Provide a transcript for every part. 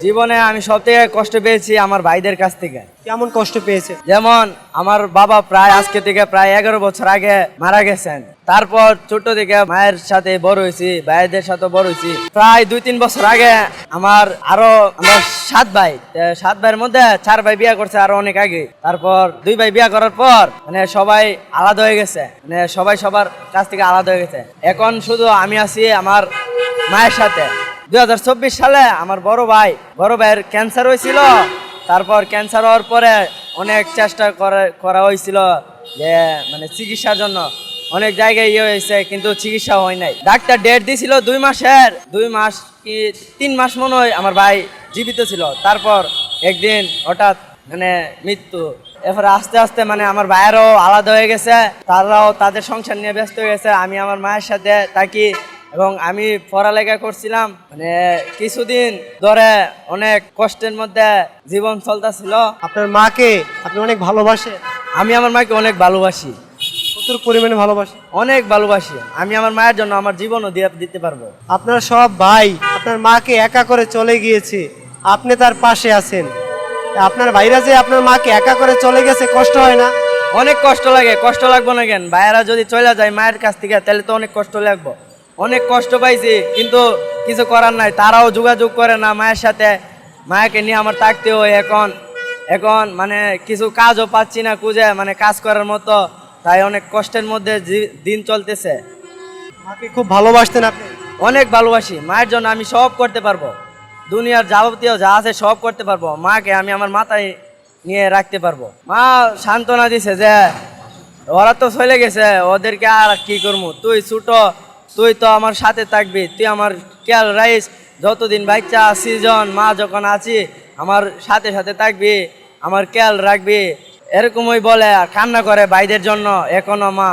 জীবনে আমি সবথেকে কষ্ট পেয়েছি আমার ভাইদের কাছ থেকে। কেমন কষ্ট পেয়েছে? যেমন আমার বাবা প্রায় আজকে থেকে প্রায় 11 বছর আগে মারা গেছেন। তারপর ছোট থেকে মায়ের সাথে বড় হয়েছি, ভাইদের সাথে বড় হয়েছি। প্রায় 2-3 বছর আগে আমরা 7 ভাই, 7 ভাইয়ের মধ্যে 4 ভাই বিয়ে করছে আরো অনেক আগে। তারপর 2 ভাই বিয়ে করার পর সবাই আলাদা হয়ে গেছে, সবাই সবার কাছ থেকে আলাদা হয়ে গেছে। এখন শুধু আমি আছি আমার মায়ের সাথে। 2024 সালে আমার বড় ভাইয়ের ক্যান্সার হয়েছিল। তারপর ক্যান্সার হওয়ার পরে অনেক চেষ্টা করা হয়েছিল যে চিকিৎসার জন্য, অনেক জায়গায় হয়েছে কিন্তু চিকিৎসা হয় নাই। ডাক্তার ডেট দিয়েছিল 2 মাসের, 2 মাস কি 3 মাস মনে হয় আমার ভাই জীবিত ছিল। তারপর একদিন হঠাৎ মৃত্যু। এরপর আস্তে আস্তে আমার ভাইয়েরও আলাদা হয়ে গেছে, তারাও তাদের সংসার নিয়ে ব্যস্ত হয়ে গেছে। আমি আমার মায়ের সাথে থাকি এবং আমি পড়ালেখা করছিলাম। কিছুদিন ধরে অনেক কষ্টের মধ্যে জীবন চলতেছিল। আপনার মাকে আপনি অনেক ভালোবাসেন? আমি আমার মাকে অনেক ভালোবাসি। প্রচুর পরিমাণে ভালোবাসি? অনেক ভালোবাসি। আমি আমার মায়ের জন্য আমার জীবনও দিতে পারবো। আপনার সব ভাই আপনার মাকে একা করে চলে গিয়েছে, আপনি তার পাশে আছেন। আপনার ভাইরা যে আপনার মাকে একা করে চলে গেছে, কষ্ট হয় না? অনেক কষ্ট লাগে। কষ্ট লাগবো না কেন? ভাইয়েরা যদি চলে যায় মায়ের কাছ থেকে তাহলে তো অনেক কষ্ট লাগবো। অনেক কষ্ট পাইছি কিন্তু কিছু করার নাই। তারাও যোগাযোগ করে না মায়ের সাথে। মায়াকে নিয়ে আমার থাকতে হয়। এখন কিছু কাজও পাচ্ছি না খুঁজে, কাজ করার মতো। তাই অনেক কষ্টের মধ্যে দিন চলতেছে। মাকে খুব ভালোবাসতেন আপনি? অনেক ভালোবাসি। মায়ের জন্য আমি সব করতে পারবো, দুনিয়ার যাবতীয় যা আছে সব করতে পারবো। মাকে আমি আমার মাথায় নিয়ে রাখতে পারবো। মা সান্ত্বনা দিছে যে ওরা তো চলে গেছে, ওদেরকে আর কি করবো, তুই ছোট, তুই তো আমার সাথে থাকবি, তুই আমার খেয়াল রাইস, যতদিন বাচ্চা আছি মা যখন আছি আমার সাথে সাথে থাকবি, আমার খেয়াল রাখবি, এরকমই বলে আর কান্না করে ভাইদের জন্য এখনো মা।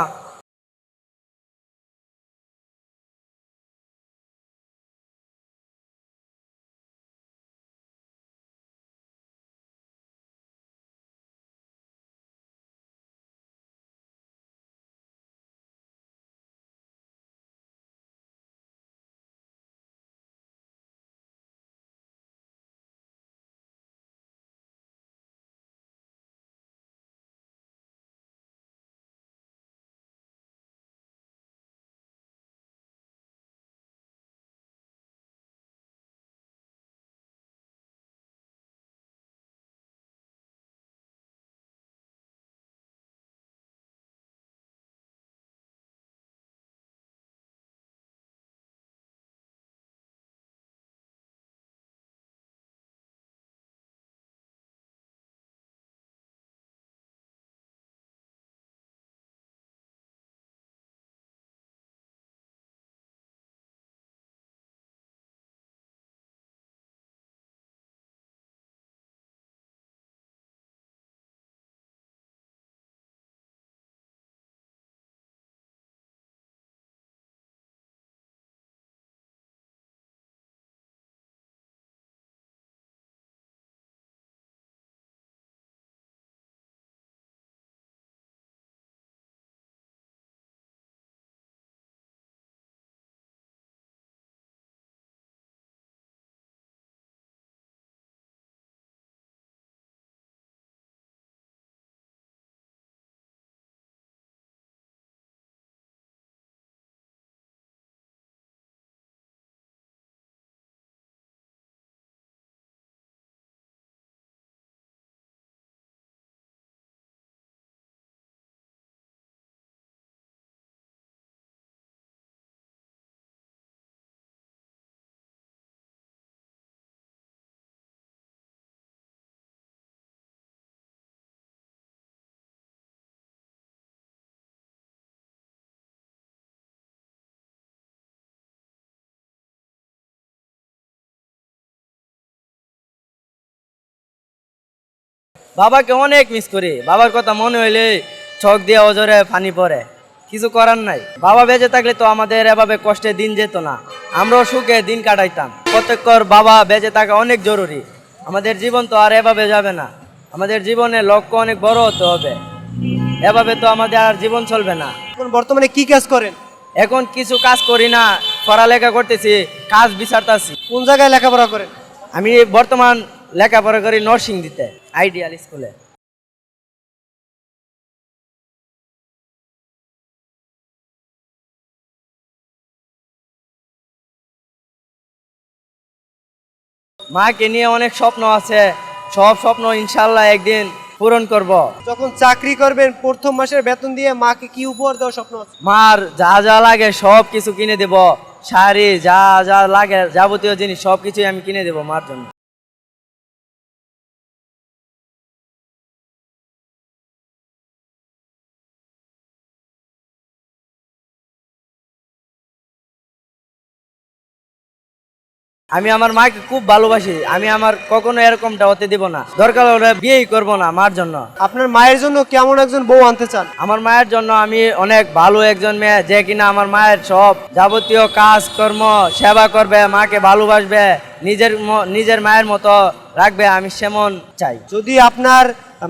বাবাকে অনেক মিস করি। বাবার কথা মনে হইলে চোখ দিয়ে অজরে পানি পড়ে। কিছু করার নাই। বাবা বেঁচে থাকলে তো আমাদের এভাবে কষ্টে দিন যেত না, আমরাও সুখে দিন কাটাইতাম। প্রত্যেকর বাবা বেঁচে থাকা অনেক জরুরি। আমাদের জীবন তো আর এভাবে যাবে না। আমাদের জীবনে লক্ষ্য অনেক বড় হতে হবে। এভাবে তো আমাদের আর জীবন চলবে না। এখন বর্তমানে কি কাজ করেন? এখন কিছু কাজ করি না, পড়ালেখা করতেছি, কাজ বিচারতেছি। কোন জায়গায় লেখাপড়া করেন? আমি বর্তমান লেখাপড়া করি নরসিংদীতে আইডিয়াল স্কুলে। মাকে নিয়ে অনেক স্বপ্ন আছে, সব স্বপ্ন ইনশাল্লাহ একদিন পূরণ করব। যখন চাকরি করবেন প্রথম মাসের বেতন দিয়ে মাকে কি উপহার দেওয়ার স্বপ্ন আছে? মার যা যা লাগে সব কিছু কিনে দেব, শাড়ি যা যা লাগে যাবতীয় জিনিস সব কিছুই আমি কিনে দেব মার জন্য। আমি আমার মাকে খুব ভালোবাসি, আমি আমার কখনো এরকমটা হতে দিব না, দরকার হলে বিয়েই করব না মার জন্য। আপনার মায়ের জন্য কেমন একজন বউ আনতে চান? আমার মায়ের জন্য আমি অনেক ভালো একজন মেয়ে, যে কিনা আমার মায়ের সব যাবতীয় কাজ কর্ম সেবা করবে, মাকে ভালোবাসবে, নিজের মায়ের মতো রাখবে, আমি সেমন চাই। যদি আপনার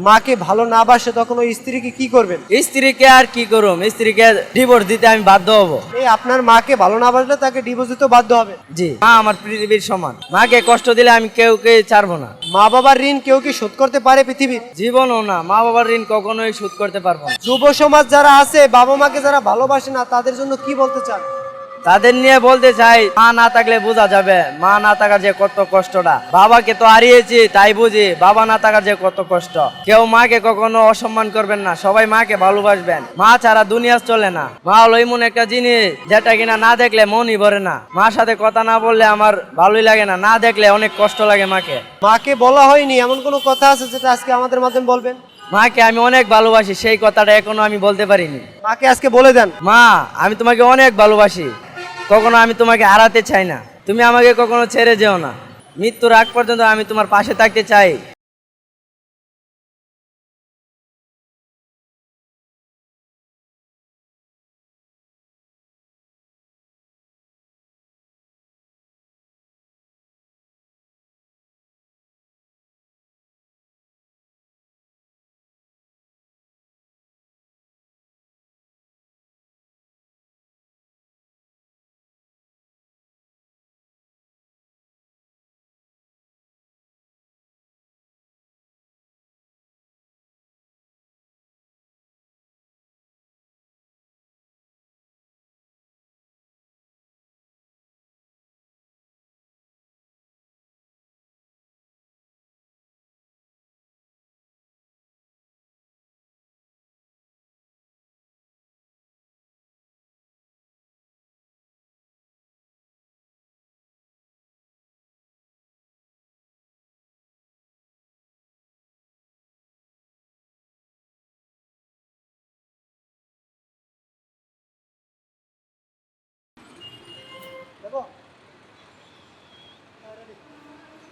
মাকে ভালো না বাসে তখন ওই স্ত্রীকে কি করবেন? স্ত্রীকে আর কি করুম, স্ত্রীকে ডিভোর্স দিতে আমি বাধ্য হব। এই আপনার মাকে ভালো না বাসলে তাকে ডিভোর্স দিতে বাধ্য হবে? জি, মা আমার পৃথিবীর সমান, মাকে কষ্ট দিলে আমি কেউকে ছাড়বো না। মা বাবার ঋণ কেউ কি শোধ করতে পারে পৃথিবীর? জীবনও না, মা বাবার ঋণ কখনোই শোধ করতে পারবো না। যুব সমাজ যারা আছে বাবা মাকে যারা ভালোবাসে না তাদের জন্য কি বলতে চান? তাদের নিয়ে বলতে চাই, মা না থাকলে বোঝা যাবে মা না থাকার যে কত কষ্টটা। বাবাকে তো হারিয়েছি তাই বুঝি বাবা না থাকার যে কত কষ্ট। কেউ মাকে কখনো অসম্মান করবেন না, সবাই মাকে ভালোবাসবেন। মা ছাড়া দুনিয়া চলে না। মা হলো এমন একটা জিনিস যেটা কিনা না দেখলে মনই ভরে না। মার সাথে কথা না বললে আমার ভালোই লাগে না, না দেখলে অনেক কষ্ট লাগে মাকে। মাকে বলা হয়নি এমন কোনো কথা আছে যেটা আজকে আমাদের মাধ্যমে বলবেন? মাকে আমি অনেক ভালোবাসি, সেই কথাটা এখনো আমি বলতে পারিনি। মাকে আজকে বলে দেন, মা আমি তোমাকে অনেক ভালোবাসি, কখনো আমি তোমাকে হারাতে চাই না, তুমি আমাকে কখনো ছেড়ে যেও না, মৃত্যুর আগ পর্যন্ত আমি তোমার পাশে থাকতে চাই।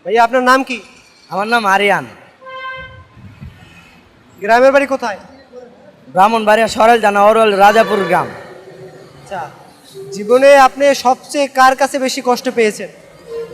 ভাইয়া আপনার নাম কি? আমার নাম আরিয়ান, গ্রামের বাড়ি কোথায়? ব্রাহ্মণবাড়িয়া সরেল জানা অরল রাজাপুর গ্রাম। আচ্ছা, জীবনে আপনি সবচেয়ে কার কাছে বেশি কষ্ট পেয়েছেন?